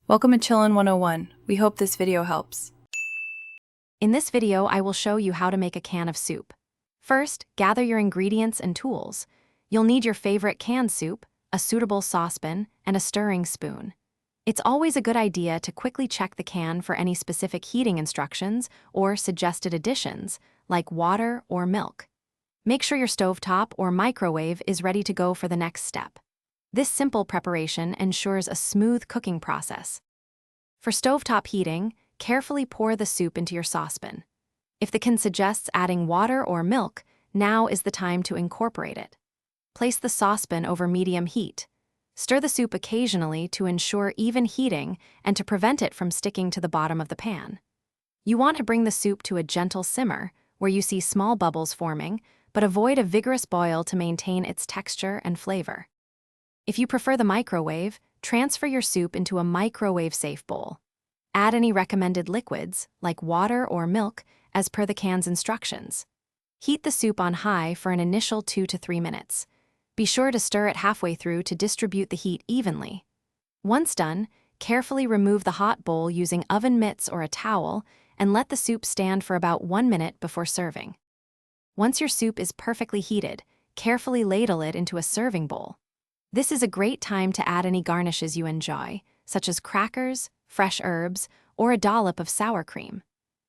Welcome to Chillin' 101. We hope this video helps. In this video, I will show you how to make a can of soup. First, gather your ingredients and tools. You'll need your favorite canned soup, a suitable saucepan, and a stirring spoon. It's always a good idea to quickly check the can for any specific heating instructions or suggested additions, like water or milk. Make sure your stovetop or microwave is ready to go for the next step. This simple preparation ensures a smooth cooking process. For stovetop heating, carefully pour the soup into your saucepan. If the can suggests adding water or milk, now is the time to incorporate it. Place the saucepan over medium heat. Stir the soup occasionally to ensure even heating and to prevent it from sticking to the bottom of the pan. You want to bring the soup to a gentle simmer, where you see small bubbles forming, but avoid a vigorous boil to maintain its texture and flavor. If you prefer the microwave, transfer your soup into a microwave-safe bowl. Add any recommended liquids, like water or milk, as per the can's instructions. Heat the soup on high for an initial 2 to 3 minutes. Be sure to stir it halfway through to distribute the heat evenly. Once done, carefully remove the hot bowl using oven mitts or a towel and let the soup stand for about 1 minute before serving. Once your soup is perfectly heated, carefully ladle it into a serving bowl. This is a great time to add any garnishes you enjoy, such as crackers, fresh herbs, or a dollop of sour cream.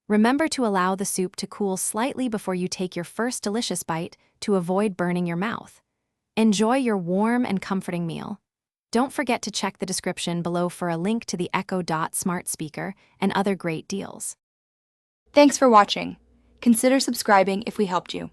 Remember to allow the soup to cool slightly before you take your first delicious bite to avoid burning your mouth. Enjoy your warm and comforting meal. Don't forget to check the description below for a link to the Echo Dot smart speaker and other great deals. Thanks for watching. Consider subscribing if we helped you.